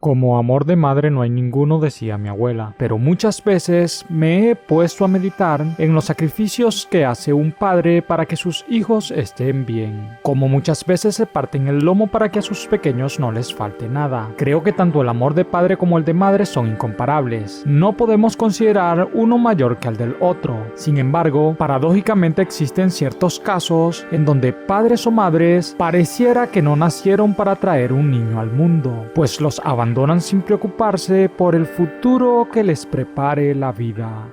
Como amor de madre no hay ninguno, decía mi abuela, pero muchas veces me he puesto a meditar en los sacrificios que hace un padre para que sus hijos estén bien. Como muchas veces se parten el lomo para que a sus pequeños no les falte nada. Creo que tanto el amor de padre como el de madre son incomparables. No podemos considerar uno mayor que el del otro. Sin embargo, paradójicamente existen ciertos casos en donde padres o madres pareciera que no nacieron para traer un niño al mundo, pues los abandonan sin preocuparse por el futuro que les prepare la vida.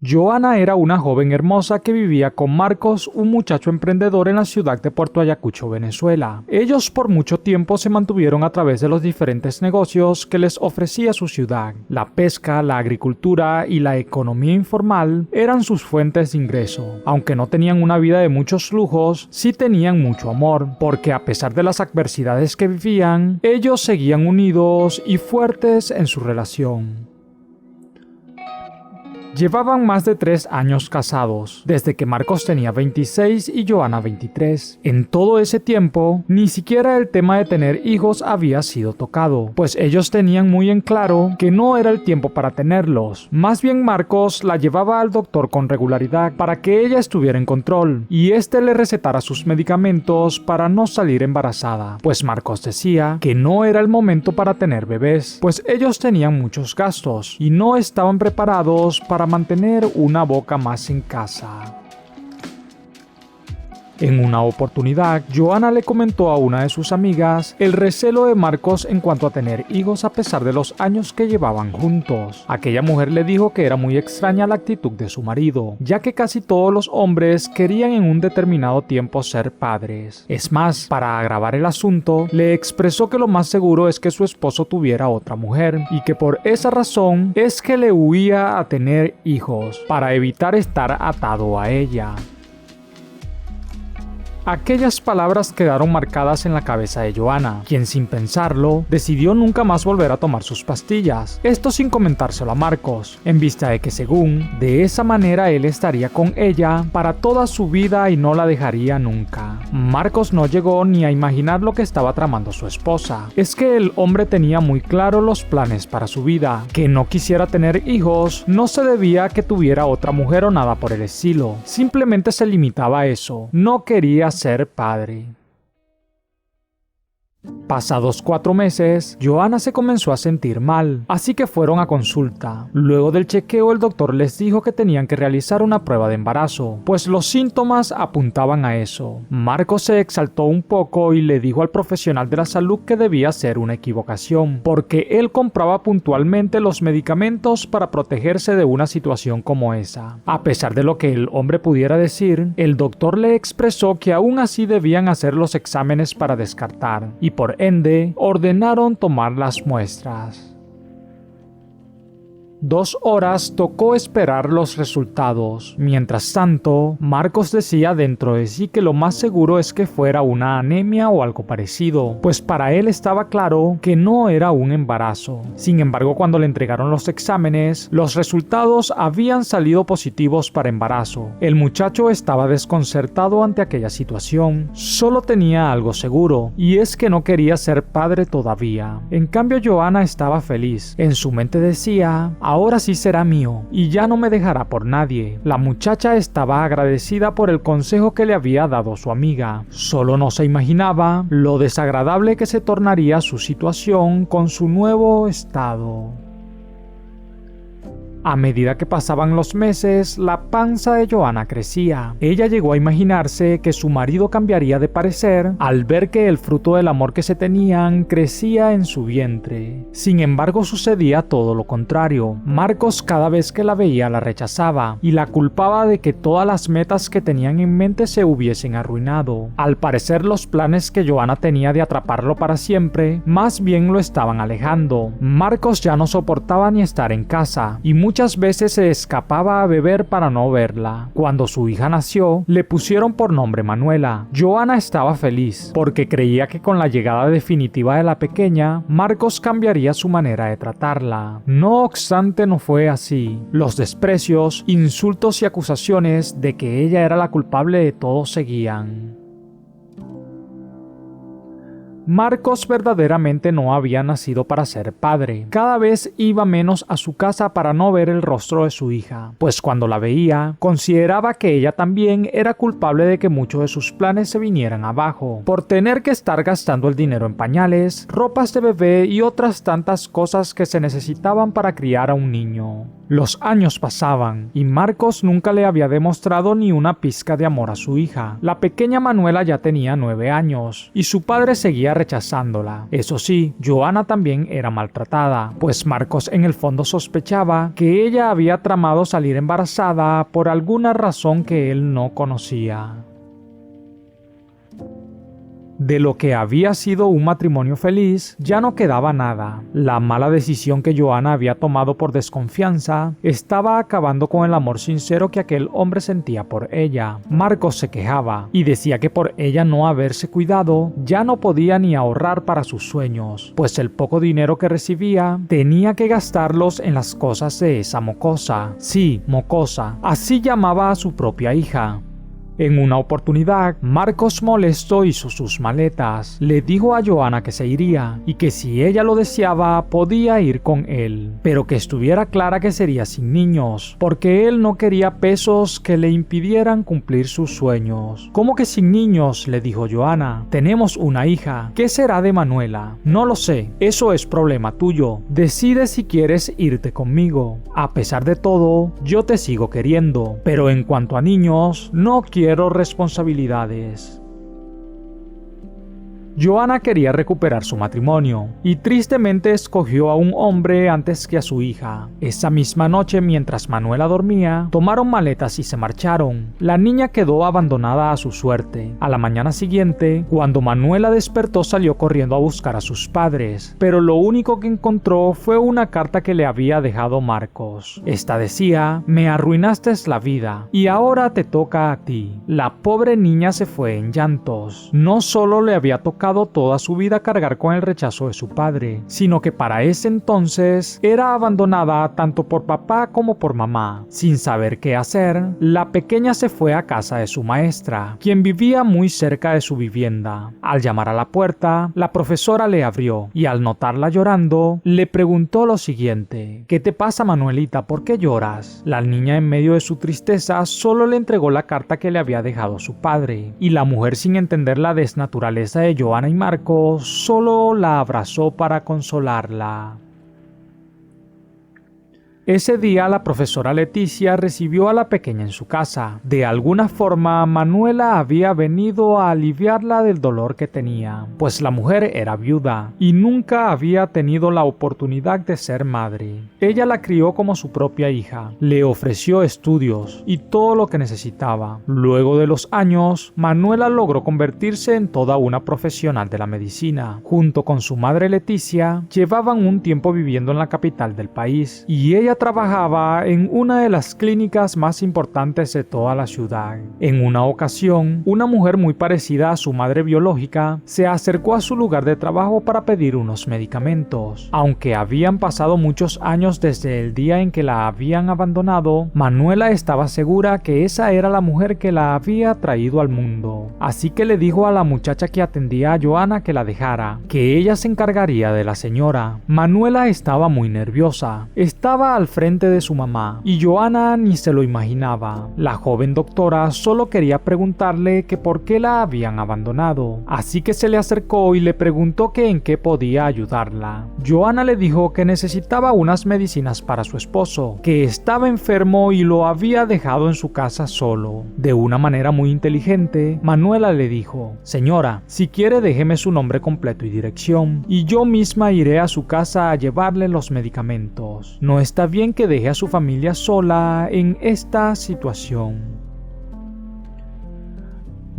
Joana era una joven hermosa que vivía con Marcos, un muchacho emprendedor en la ciudad de Puerto Ayacucho, Venezuela. Ellos por mucho tiempo se mantuvieron a través de los diferentes negocios que les ofrecía su ciudad. La pesca, la agricultura y la economía informal eran sus fuentes de ingreso. Aunque no tenían una vida de muchos lujos, sí tenían mucho amor, porque a pesar de las adversidades que vivían, ellos seguían unidos y fuertes en su relación. Llevaban más de 3 años casados, desde que Marcos tenía 26 y Joana 23. En todo ese tiempo, ni siquiera el tema de tener hijos había sido tocado, pues ellos tenían muy en claro que no era el tiempo para tenerlos. Más bien Marcos la llevaba al doctor con regularidad para que ella estuviera en control, y este le recetara sus medicamentos para no salir embarazada, pues Marcos decía que no era el momento para tener bebés, pues ellos tenían muchos gastos y no estaban preparados para mantener una boca más en casa. En una oportunidad, Joana le comentó a una de sus amigas el recelo de Marcos en cuanto a tener hijos a pesar de los años que llevaban juntos. Aquella mujer le dijo que era muy extraña la actitud de su marido, ya que casi todos los hombres querían en un determinado tiempo ser padres. Es más, para agravar el asunto, le expresó que lo más seguro es que su esposo tuviera otra mujer, y que por esa razón es que le huía a tener hijos, para evitar estar atado a ella. Aquellas palabras quedaron marcadas en la cabeza de Joana, quien sin pensarlo, decidió nunca más volver a tomar sus pastillas, esto sin comentárselo a Marcos, en vista de que según, de esa manera él estaría con ella para toda su vida y no la dejaría nunca. Marcos no llegó ni a imaginar lo que estaba tramando su esposa. Es que el hombre tenía muy claro los planes para su vida, que no quisiera tener hijos, no se debía a que tuviera otra mujer o nada por el estilo, simplemente se limitaba a eso, no quería ser padre. Pasados 4 meses, Joana se comenzó a sentir mal, así que fueron a consulta. Luego del chequeo, el doctor les dijo que tenían que realizar una prueba de embarazo, pues los síntomas apuntaban a eso. Marcos se exaltó un poco y le dijo al profesional de la salud que debía ser una equivocación, porque él compraba puntualmente los medicamentos para protegerse de una situación como esa. A pesar de lo que el hombre pudiera decir, el doctor le expresó que aún así debían hacer los exámenes para descartar, y por ende, ordenaron tomar las muestras. 2 horas tocó esperar los resultados. Mientras tanto, Marcos decía dentro de sí que lo más seguro es que fuera una anemia o algo parecido, pues para él estaba claro que no era un embarazo. Sin embargo, cuando le entregaron los exámenes, los resultados habían salido positivos para embarazo. El muchacho estaba desconcertado ante aquella situación. Solo tenía algo seguro, y es que no quería ser padre todavía. En cambio, Joana estaba feliz. En su mente decía: ahora sí será mío, y ya no me dejará por nadie. La muchacha estaba agradecida por el consejo que le había dado su amiga. Solo no se imaginaba lo desagradable que se tornaría su situación con su nuevo estado. A medida que pasaban los meses, la panza de Joana crecía. Ella llegó a imaginarse que su marido cambiaría de parecer al ver que el fruto del amor que se tenían crecía en su vientre. Sin embargo, sucedía todo lo contrario. Marcos cada vez que la veía la rechazaba y la culpaba de que todas las metas que tenían en mente se hubiesen arruinado. Al parecer, los planes que Joana tenía de atraparlo para siempre, más bien lo estaban alejando. Marcos ya no soportaba ni estar en casa, y muchas muchas veces se escapaba a beber para no verla. Cuando su hija nació, le pusieron por nombre Manuela. Johanna estaba feliz, porque creía que con la llegada definitiva de la pequeña, Marcos cambiaría su manera de tratarla. No obstante, no fue así. Los desprecios, insultos y acusaciones de que ella era la culpable de todo seguían. Marcos verdaderamente no había nacido para ser padre. Cada vez iba menos a su casa para no ver el rostro de su hija, pues cuando la veía, consideraba que ella también era culpable de que muchos de sus planes se vinieran abajo, por tener que estar gastando el dinero en pañales, ropas de bebé y otras tantas cosas que se necesitaban para criar a un niño. Los años pasaban, y Marcos nunca le había demostrado ni una pizca de amor a su hija. La pequeña Manuela ya tenía 9 años, y su padre seguía rechazándola. Eso sí, Johanna también era maltratada, pues Marcos en el fondo sospechaba que ella había tramado salir embarazada por alguna razón que él no conocía. De lo que había sido un matrimonio feliz, ya no quedaba nada. La mala decisión que Johanna había tomado por desconfianza estaba acabando con el amor sincero que aquel hombre sentía por ella. Marcos se quejaba y decía que por ella no haberse cuidado, ya no podía ni ahorrar para sus sueños, pues el poco dinero que recibía tenía que gastarlos en las cosas de esa mocosa. Sí, mocosa, así llamaba a su propia hija. En una oportunidad, Marcos molesto hizo sus maletas, le dijo a Johanna que se iría y que si ella lo deseaba podía ir con él, pero que estuviera clara que sería sin niños, porque él no quería pesos que le impidieran cumplir sus sueños. ¿Cómo que sin niños?, le dijo Johanna. Tenemos una hija. ¿Qué será de Manuela? No lo sé, eso es problema tuyo. Decide si quieres irte conmigo. A pesar de todo, yo te sigo queriendo, pero en cuanto a niños, no quiero responsabilidades. Johanna quería recuperar su matrimonio y tristemente escogió a un hombre antes que a su hija. Esa misma noche, mientras Manuela dormía, tomaron maletas y se marcharon. La niña quedó abandonada a su suerte. A la mañana siguiente, cuando Manuela despertó, salió corriendo a buscar a sus padres, pero lo único que encontró fue una carta que le había dejado Marcos. Esta decía: "Me arruinaste la vida y ahora te toca a ti". La pobre niña se fue en llantos. No solo le había tocado toda su vida cargar con el rechazo de su padre, sino que para ese entonces era abandonada tanto por papá como por mamá. Sin saber qué hacer, la pequeña se fue a casa de su maestra, quien vivía muy cerca de su vivienda. Al llamar a la puerta, la profesora le abrió y al notarla llorando, le preguntó lo siguiente: "¿Qué te pasa, Manuelita? ¿Por qué lloras?". La niña, en medio de su tristeza, solo le entregó la carta que le había dejado su padre, y la mujer, sin entender la desnaturaleza de Johanna y Marcos, solo la abrazó para consolarla. Ese día la profesora Leticia recibió a la pequeña en su casa. De alguna forma, Manuela había venido a aliviarla del dolor que tenía, pues la mujer era viuda y nunca había tenido la oportunidad de ser madre. Ella la crió como su propia hija, le ofreció estudios y todo lo que necesitaba. Luego de los años, Manuela logró convertirse en toda una profesional de la medicina. Junto con su madre Leticia, llevaban un tiempo viviendo en la capital del país y ella trabajaba en una de las clínicas más importantes de toda la ciudad. En una ocasión, una mujer muy parecida a su madre biológica se acercó a su lugar de trabajo para pedir unos medicamentos. Aunque habían pasado muchos años desde el día en que la habían abandonado, Manuela estaba segura que esa era la mujer que la había traído al mundo. Así que le dijo a la muchacha que atendía a Johanna que la dejara, que ella se encargaría de la señora. Manuela estaba muy nerviosa. Estaba al frente de su mamá y Johanna ni se lo imaginaba. La joven doctora solo quería preguntarle que por qué la habían abandonado, así que se le acercó y le preguntó que en qué podía ayudarla. Johanna le dijo que necesitaba unas medicinas para su esposo, que estaba enfermo y lo había dejado en su casa solo. De una manera muy inteligente, Manuela le dijo: "Señora, si quiere déjeme su nombre completo y dirección, y yo misma iré a su casa a llevarle los medicamentos. No está bien que deje a su familia sola en esta situación".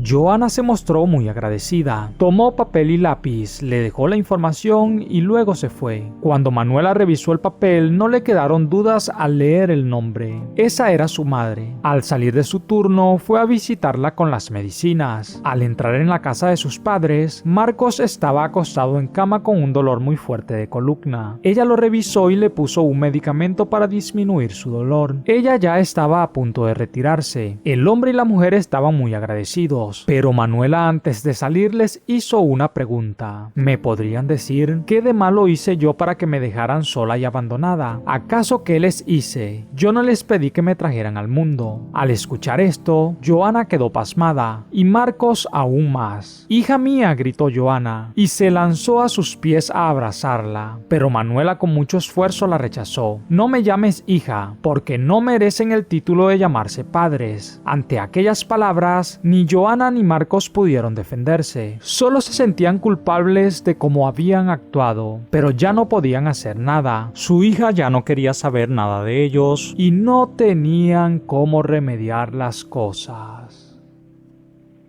Joanna se mostró muy agradecida. Tomó papel y lápiz, le dejó la información y luego se fue. Cuando Manuela revisó el papel, no le quedaron dudas al leer el nombre. Esa era su madre. Al salir de su turno, fue a visitarla con las medicinas. Al entrar en la casa de sus padres, Marcos estaba acostado en cama con un dolor muy fuerte de columna. Ella lo revisó y le puso un medicamento para disminuir su dolor. Ella ya estaba a punto de retirarse. El hombre y la mujer estaban muy agradecidos. Pero Manuela antes de salir les hizo una pregunta. ¿Me podrían decir qué de malo hice yo para que me dejaran sola y abandonada? ¿Acaso qué les hice? Yo no les pedí que me trajeran al mundo. Al escuchar esto, Joanna quedó pasmada y Marcos aún más. «Hija mía», gritó Joanna y se lanzó a sus pies a abrazarla. Pero Manuela con mucho esfuerzo la rechazó. «No me llames hija, porque no merecen el título de llamarse padres». Ante aquellas palabras, ni Joanna ni Marcos pudieron defenderse. Solo se sentían culpables de cómo habían actuado, pero ya no podían hacer nada. Su hija ya no quería saber nada de ellos y no tenían cómo remediar las cosas.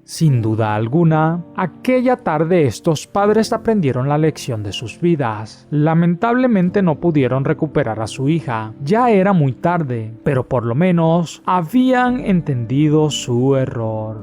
Sin duda alguna, aquella tarde estos padres aprendieron la lección de sus vidas. Lamentablemente no pudieron recuperar a su hija, ya era muy tarde, pero por lo menos habían entendido su error.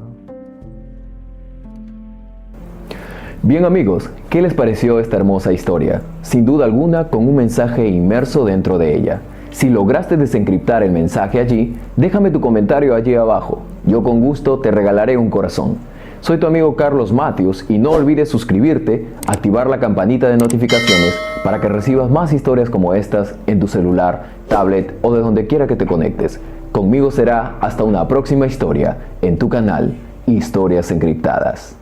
Bien amigos, ¿qué les pareció esta hermosa historia? Sin duda alguna con un mensaje inmerso dentro de ella. Si lograste desencriptar el mensaje allí, déjame tu comentario allí abajo. Yo con gusto te regalaré un corazón. Soy tu amigo Carlos Matthews y no olvides suscribirte, activar la campanita de notificaciones para que recibas más historias como estas en tu celular, tablet o de donde quiera que te conectes. Conmigo será hasta una próxima historia en tu canal Historias Encriptadas.